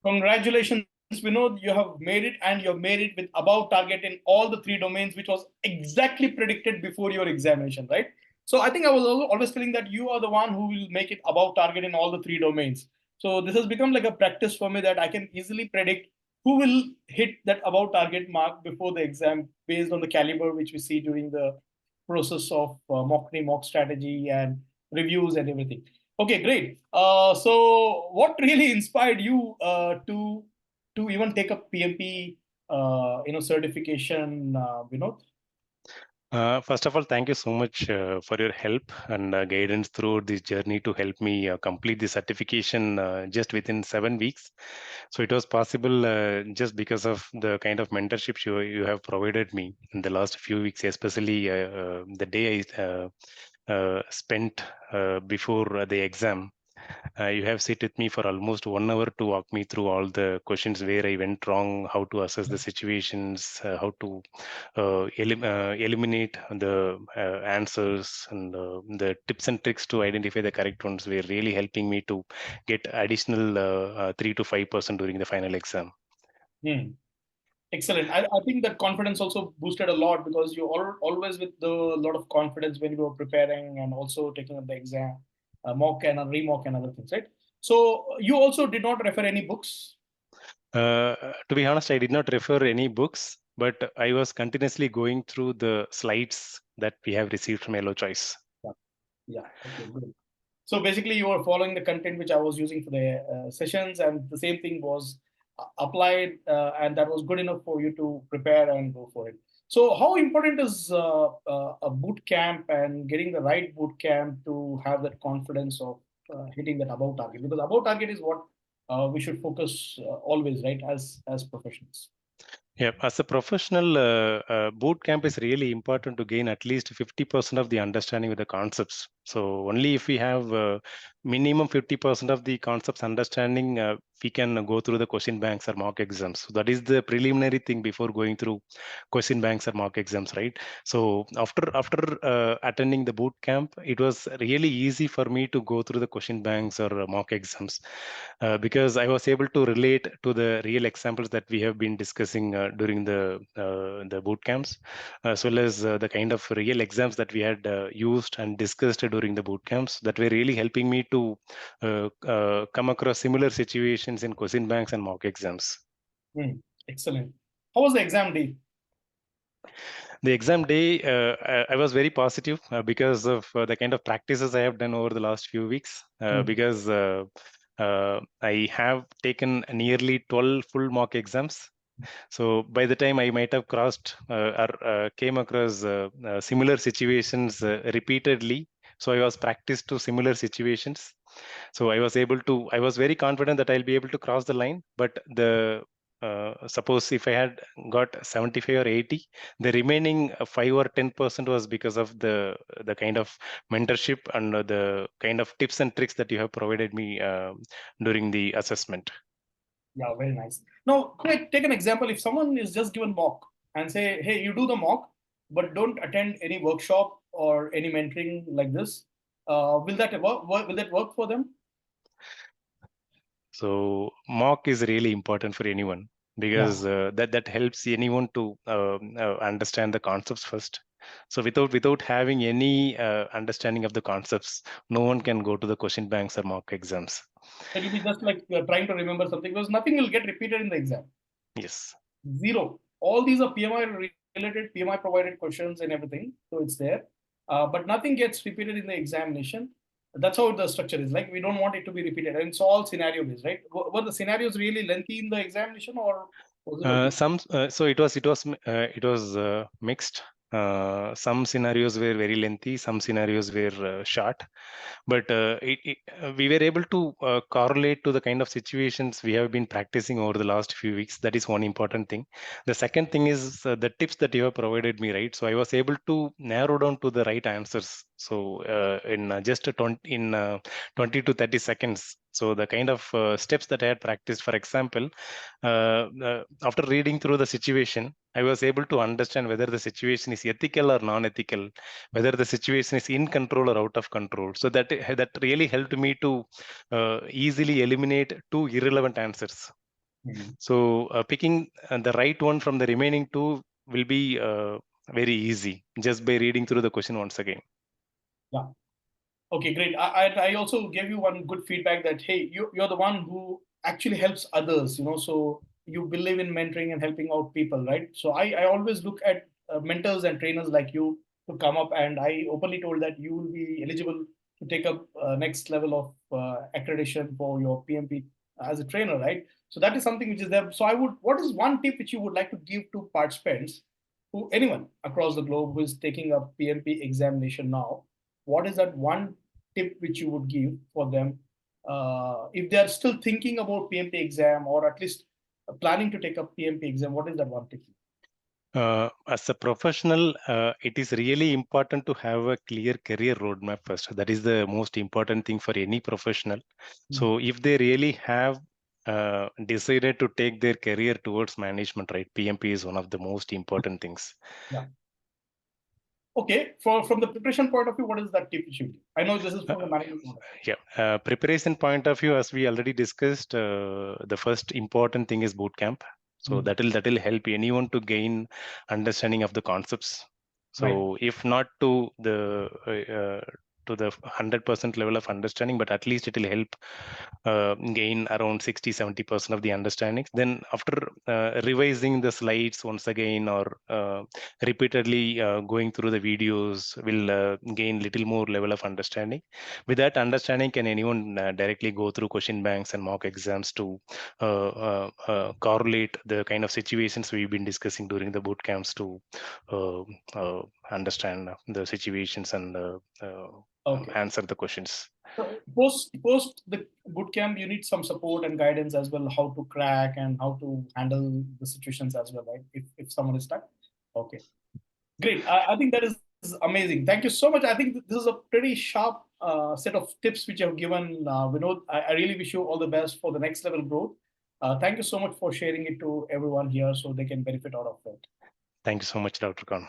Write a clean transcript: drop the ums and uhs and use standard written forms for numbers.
Congratulations, Vinod. You have made it, and you have made it with above target in all the three domains, which was exactly predicted before your examination, right? So I think I was always feeling that you are the one who will make it above target in all the three domains. So this has become like a practice for me that I can easily predict who will hit that above target mark before the exam based on the caliber which we see during the process of mock strategy and reviews and everything. Okay, great. So, what really inspired you to even take up PMP, certification, Vinod? First of all, thank you so much for your help and guidance throughout this journey to help me complete the certification just within 7 weeks. So it was possible just because of the kind of mentorship you have provided me in the last few weeks, especially the day I spent before the exam. You have sit with me for almost 1 hour to walk me through all the questions where I went wrong, how to assess the situations, how to eliminate the answers, and the tips and tricks to identify the correct ones were really helping me to get additional 3 to 5% during the final exam. Hmm. Excellent. I think that confidence also boosted a lot because you always with the lot of confidence when you were preparing and also taking up the exam, mock and remock and other things, right? So you also did not refer any books. To be honest, I did not refer any books, but I was continuously going through the slides that we have received from Yellow Choice. Yeah. Yeah. Okay. Good. So basically, you were following the content which I was using for the sessions, and the same thing was applied, and that was good enough for you to prepare and go for it. So, how important is a boot camp and getting the right boot camp to have that confidence of hitting that above target? Because above target is what we should focus always, right, as professionals. Yeah, as a professional, boot camp is really important to gain at least 50% of the understanding of the concepts. So only if we have minimum 50% of the concepts understanding, we can go through the question banks or mock exams. So that is the preliminary thing before going through question banks or mock exams, right? So after attending the boot camp, it was really easy for me to go through the question banks or mock exams because I was able to relate to the real examples that we have been discussing during the boot camps, as well as the kind of real exams that we had used and discussed during the boot camps that were really helping me to come across similar situations in question banks and mock exams. Hmm. Excellent. How was the exam day? The exam day, I was very positive because of the kind of practices I have done over the last few weeks. Because I have taken nearly 12 full mock exams. So by the time I might have crossed or came across similar situations repeatedly, so I was practiced to similar situations. So I was very confident that I'll be able to cross the line. But suppose if I had got 75 or 80, the remaining 5 or 10% was because of the kind of mentorship and the kind of tips and tricks that you have provided me during the assessment. Yeah, very nice. Now, take an example. If someone is just given mock and say, hey, you do the mock, but don't attend any workshop or any mentoring like this, will that work? Will that work for them? So mock is really important for anyone Yeah. because that helps anyone to understand the concepts first. So without having any understanding of the concepts, no one can go to the question banks or mock exams. It will be just like trying to remember something because nothing will get repeated in the exam. Yes. Zero. All these are PMI related, PMI provided questions and everything. So it's there. But nothing gets repeated in the examination. That's how the structure is. Like we don't want it to be repeated. And it's all scenario based, right? Were the scenarios really lengthy in the examination or was it okay? So it was mixed. Some scenarios were very lengthy, some scenarios were short, but we were able to correlate to the kind of situations we have been practicing over the last few weeks. That is one important thing. The second thing is the tips that you have provided me, right? So I was able to narrow down to the right answers. So in just 20 to 30 seconds. So the kind of steps that I had practiced, for example, after reading through the situation, I was able to understand whether the situation is ethical or non-ethical, whether the situation is in control or out of control. So that really helped me to easily eliminate two irrelevant answers. So picking the right one from the remaining two will be very easy just by reading through the question once again. Yeah. Okay, great. I also gave you one good feedback that, hey, you're the one who actually helps others, so you believe in mentoring and helping out people, right? So I always look at mentors and trainers like you to come up, and I openly told that you will be eligible to take up next level of accreditation for your PMP as a trainer, right? So that is something which is there. So what is one tip which you would like to give to participants, who anyone across the globe who is taking up PMP examination now? What is that one tip which you would give for them if they are still thinking about PMP exam, or at least planning to take up PMP exam? What is that one tip? As a professional, it is really important to have a clear career roadmap first. That is the most important thing for any professional. So if they really have decided to take their career towards management, right, PMP is one of the most important things. Yeah. Okay, from the preparation point of view, what is that tip you should give? I know this is from the management point of view. Yeah, preparation point of view, as we already discussed, the first important thing is boot camp. So that will help anyone to gain understanding of the concepts. So Right. if not to the 100% level of understanding, but at least it will help gain around 60-70% of the understanding. Then after revising the slides once again, or repeatedly going through the videos, will gain little more level of understanding. With that understanding, can anyone directly go through question banks and mock exams to correlate the kind of situations we've been discussing during the boot camps to understand the situations and answer the questions. So post the boot camp, you need some support and guidance as well, how to crack and how to handle the situations as well, right? If someone is stuck. Okay, great. I think that is amazing. Thank you so much. I think this is a pretty sharp set of tips which you have given, Vinod. I really wish you all the best for the next level growth. Thank you so much for sharing it to everyone here so they can benefit out of it. Thank you so much, Dr. Khan.